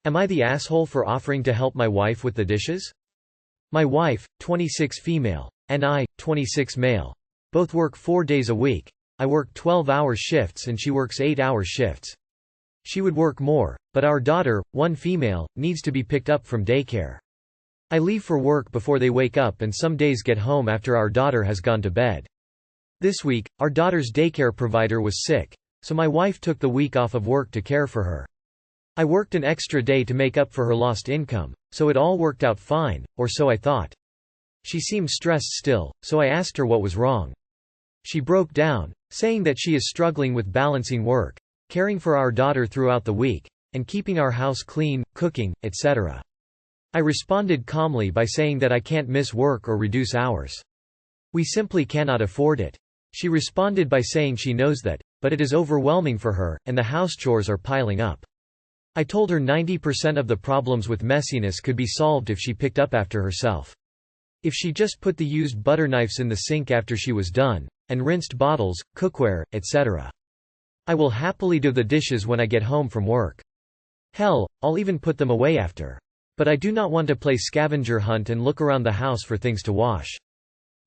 Am I the asshole for offering to help my wife with the dishes? My wife, 26 female, and I, 26 male. Both work 4 days a week. I work 12-hour shifts and she works 8-hour shifts. She would work more, but our daughter, 1 female, needs to be picked up from daycare. I leave for work before they wake up and some days get home after our daughter has gone to bed. This week, our daughter's daycare provider was sick, so my wife took the week off of work to care for her. I worked an extra day to make up for her lost income, so it all worked out fine, or so I thought. She seemed stressed still, so I asked her what was wrong. She broke down, saying that she is struggling with balancing work, caring for our daughter throughout the week, and keeping our house clean, cooking, etc. I responded calmly by saying that I can't miss work or reduce hours. We simply cannot afford it. She responded by saying she knows that, but it is overwhelming for her, and the house chores are piling up. I told her 90% of the problems with messiness could be solved if she picked up after herself. If she just put the used butter knives in the sink after she was done, and rinsed bottles, cookware, etc. I will happily do the dishes when I get home from work. Hell, I'll even put them away after. But I do not want to play scavenger hunt and look around the house for things to wash.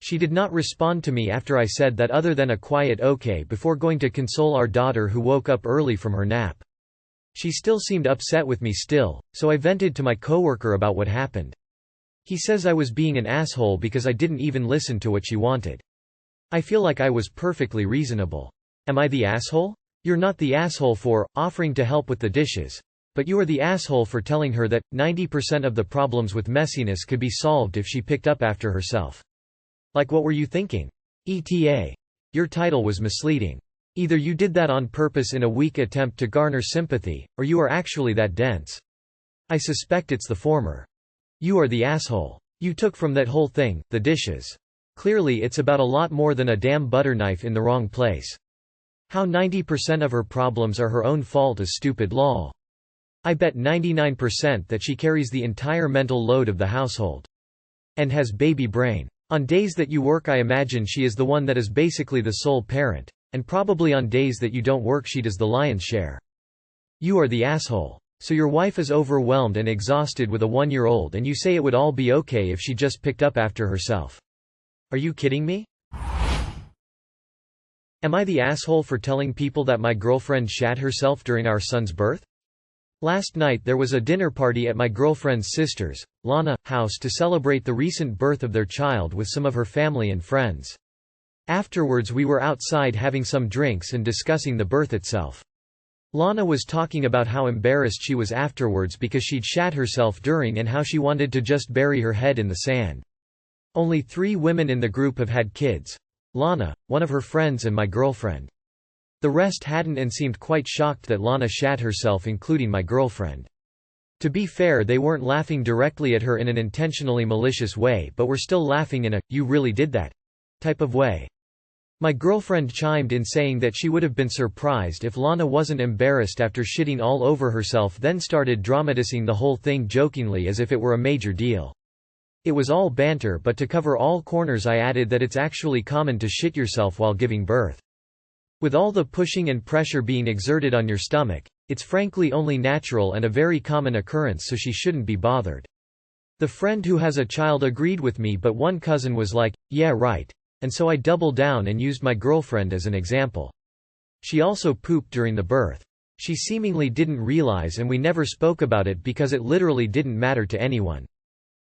She did not respond to me after I said that other than a quiet okay before going to console our daughter who woke up early from her nap. She still seemed upset with me still, so I vented to my coworker about what happened. He says I was being an asshole because I didn't even listen to what she wanted. I feel like I was perfectly reasonable. Am I the asshole? You're not the asshole for offering to help with the dishes. But you are the asshole for telling her that 90% of the problems with messiness could be solved if she picked up after herself. Like, what were you thinking? ETA. Your title was misleading. Either you did that on purpose in a weak attempt to garner sympathy, or you are actually that dense. I suspect it's the former. You are the asshole. You took from that whole thing, the dishes. Clearly it's about a lot more than a damn butter knife in the wrong place. How 90% of her problems are her own fault is stupid lol. I bet 99% that she carries the entire mental load of the household. And has baby brain. On days that you work I imagine she is the one that is basically the sole parent, and probably on days that you don't work she does the lion's share. You are the asshole. So your wife is overwhelmed and exhausted with a 1-year-old and you say it would all be okay if she just picked up after herself. Are you kidding me? Am I the asshole for telling people that my girlfriend shat herself during our son's birth? Last night there was a dinner party at my girlfriend's sister's, Lana, house to celebrate the recent birth of their child with some of her family and friends. Afterwards we were outside having some drinks and discussing the birth itself. Lana was talking about how embarrassed she was afterwards because she'd shat herself during and how she wanted to just bury her head in the sand. Only 3 women in the group have had kids. Lana, one of her friends and my girlfriend. The rest hadn't and seemed quite shocked that Lana shat herself, including my girlfriend. To be fair, they weren't laughing directly at her in an intentionally malicious way but were still laughing in a, "you really did that?" type of way. My girlfriend chimed in saying that she would have been surprised if Lana wasn't embarrassed after shitting all over herself, then started dramatizing the whole thing jokingly as if it were a major deal. It was all banter, but to cover all corners I added that it's actually common to shit yourself while giving birth. With all the pushing and pressure being exerted on your stomach, it's frankly only natural and a very common occurrence, so she shouldn't be bothered. The friend who has a child agreed with me, but one cousin was like, "Yeah, right." And so I doubled down and used my girlfriend as an example. She also pooped during the birth. She seemingly didn't realize and we never spoke about it because it literally didn't matter to anyone.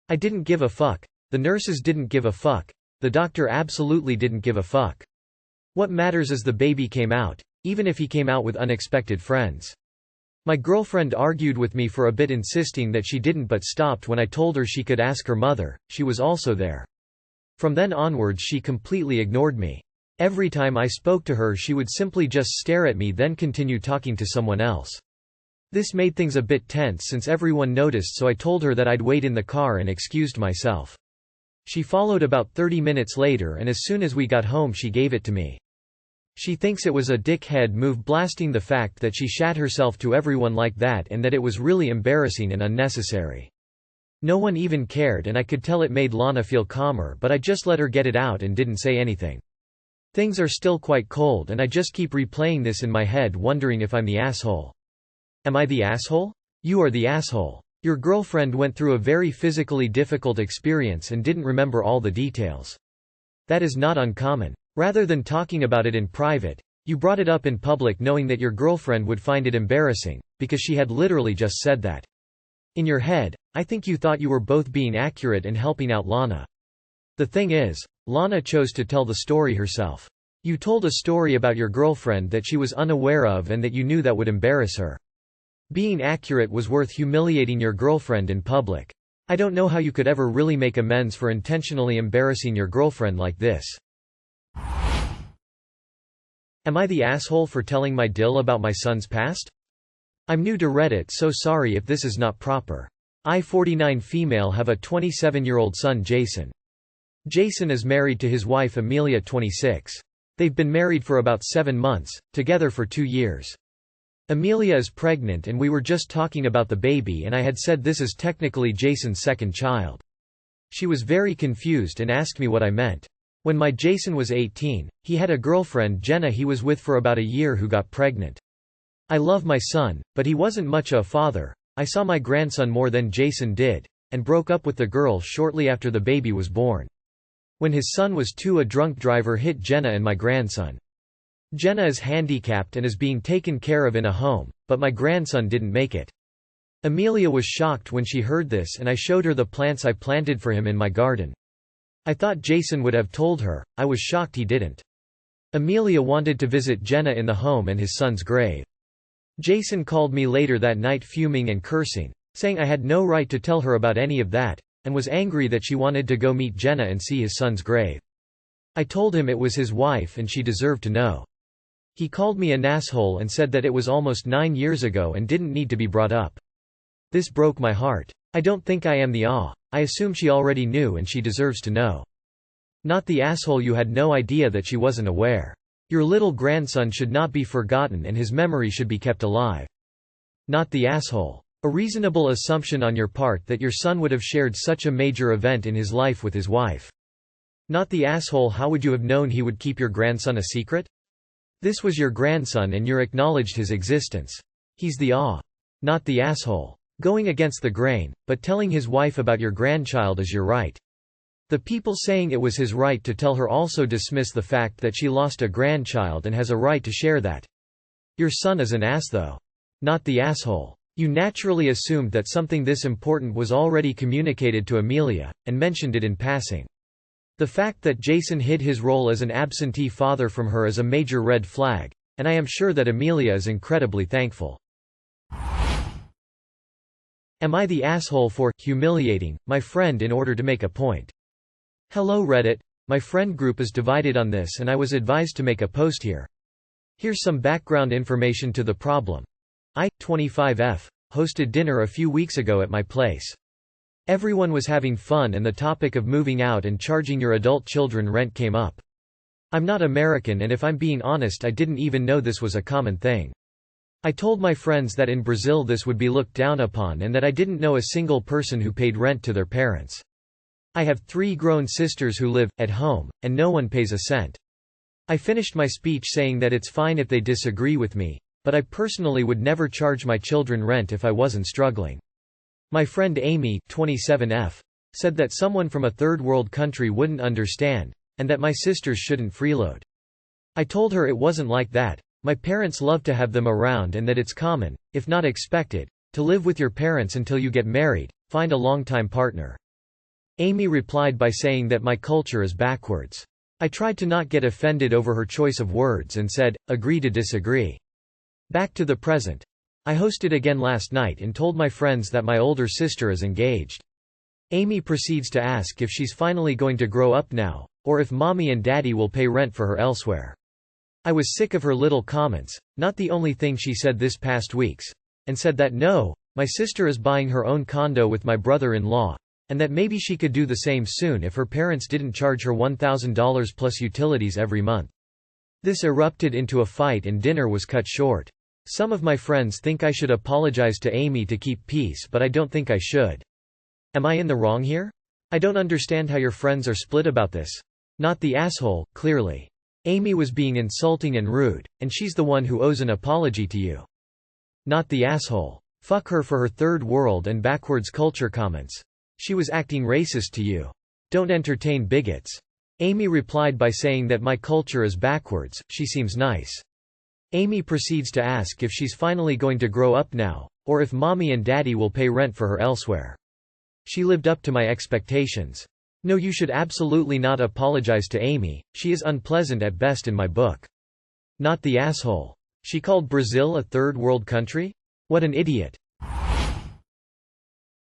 I didn't give a fuck. The nurses didn't give a fuck. The doctor absolutely didn't give a fuck. What matters is the baby came out, even if he came out with unexpected friends. My girlfriend argued with me for a bit, insisting that she didn't, but stopped when I told her she could ask her mother, she was also there. From then onwards she completely ignored me. Every time I spoke to her she would simply just stare at me, then continue talking to someone else. This made things a bit tense since everyone noticed, so I told her that I'd wait in the car and excused myself. She followed about 30 minutes later, and as soon as we got home she gave it to me. She thinks it was a dickhead move blasting the fact that she shat herself to everyone like that and that it was really embarrassing and unnecessary. No one even cared and I could tell it made Lana feel calmer, but I just let her get it out and didn't say anything. Things are still quite cold and I just keep replaying this in my head, wondering if I'm the asshole. Am I the asshole? You are the asshole. Your girlfriend went through a very physically difficult experience and didn't remember all the details. That is not uncommon. Rather than talking about it in private, you brought it up in public knowing that your girlfriend would find it embarrassing, because she had literally just said that. In your head, I think you thought you were both being accurate and helping out Lana. The thing is, Lana chose to tell the story herself. You told a story about your girlfriend that she was unaware of and that you knew that would embarrass her. Being accurate was worth humiliating your girlfriend in public. I don't know how you could ever really make amends for intentionally embarrassing your girlfriend like this. Am I the asshole for telling my dill about my son's past? I'm new to Reddit, so sorry if this is not proper. I 49 female have a 27-year-old son Jason. Jason is married to his wife Amelia 26. They've been married for about 7 months, together for 2 years. Amelia is pregnant and we were just talking about the baby and I had said this is technically Jason's second child. She was very confused and asked me what I meant. When my Jason was 18, he had a girlfriend Jenna he was with for about a year who got pregnant. I love my son, but he wasn't much a father. I saw my grandson more than Jason did, and broke up with the girl shortly after the baby was born. When his son was 2, a drunk driver hit Jenna and my grandson. Jenna is handicapped and is being taken care of in a home, but my grandson didn't make it. Amelia was shocked when she heard this and I showed her the plants I planted for him in my garden. I thought Jason would have told her, I was shocked he didn't. Amelia wanted to visit Jenna in the home and his son's grave. Jason called me later that night fuming and cursing, saying I had no right to tell her about any of that, and was angry that she wanted to go meet Jenna and see his son's grave. I told him it was his wife and she deserved to know. He called me an asshole and said that it was almost 9 years ago and didn't need to be brought up. This broke my heart. I don't think I am the I assume she already knew and she deserves to know. Not the asshole you had no idea that she wasn't aware. Your little grandson should not be forgotten and his memory should be kept alive. Not the asshole. A reasonable assumption on your part that your son would have shared such a major event in his life with his wife. Not the asshole. How would you have known he would keep your grandson a secret? This was your grandson and you acknowledged his existence. He's the not the asshole. Going against the grain, but telling his wife about your grandchild is your right. The people saying it was his right to tell her also dismiss the fact that she lost a grandchild and has a right to share that. Your son is an ass though. Not the asshole. You naturally assumed that something this important was already communicated to Amelia, and mentioned it in passing. The fact that Jason hid his role as an absentee father from her is a major red flag, and I am sure that Amelia is incredibly thankful. Am I the asshole for humiliating my friend in order to make a point? Hello Reddit, my friend group is divided on this and I was advised to make a post here. Here's some background information to the problem. I, 25F, hosted dinner a few weeks ago at my place. Everyone was having fun and the topic of moving out and charging your adult children rent came up. I'm not American and if I'm being honest I didn't even know this was a common thing. I told my friends that in Brazil this would be looked down upon and that I didn't know a single person who paid rent to their parents. I have 3 grown sisters who live at home, and no one pays a cent. I finished my speech saying that it's fine if they disagree with me, but I personally would never charge my children rent if I wasn't struggling. My friend Amy, 27F, said that someone from a third world country wouldn't understand, and that my sisters shouldn't freeload. I told her it wasn't like that. My parents love to have them around and that it's common, if not expected, to live with your parents until you get married, find a long-time partner. Amy replied by saying that my culture is backwards. I tried to not get offended over her choice of words and said, agree to disagree. Back to the present. I hosted again last night and told my friends that my older sister is engaged. Amy proceeds to ask if she's finally going to grow up now, or if mommy and daddy will pay rent for her elsewhere. I was sick of her little comments, not the only thing she said this past weeks, and said that no, my sister is buying her own condo with my brother-in-law, and that maybe she could do the same soon if her parents didn't charge her $1,000 plus utilities every month. This erupted into a fight and dinner was cut short. Some of my friends think I should apologize to Amy to keep peace, but I don't think I should. Am I in the wrong here? I don't understand how your friends are split about this. Not the asshole, clearly. Amy was being insulting and rude, and she's the one who owes an apology to you. Not the asshole. Fuck her for her third world and backwards culture comments. She was acting racist to you. Don't entertain bigots. Amy replied by saying that my culture is backwards, she seems nice. Amy proceeds to ask if she's finally going to grow up now, or if mommy and daddy will pay rent for her elsewhere. She lived up to my expectations. No, you should absolutely not apologize to Amy, she is unpleasant at best in my book. Not the asshole. She called Brazil a third world country? What an idiot.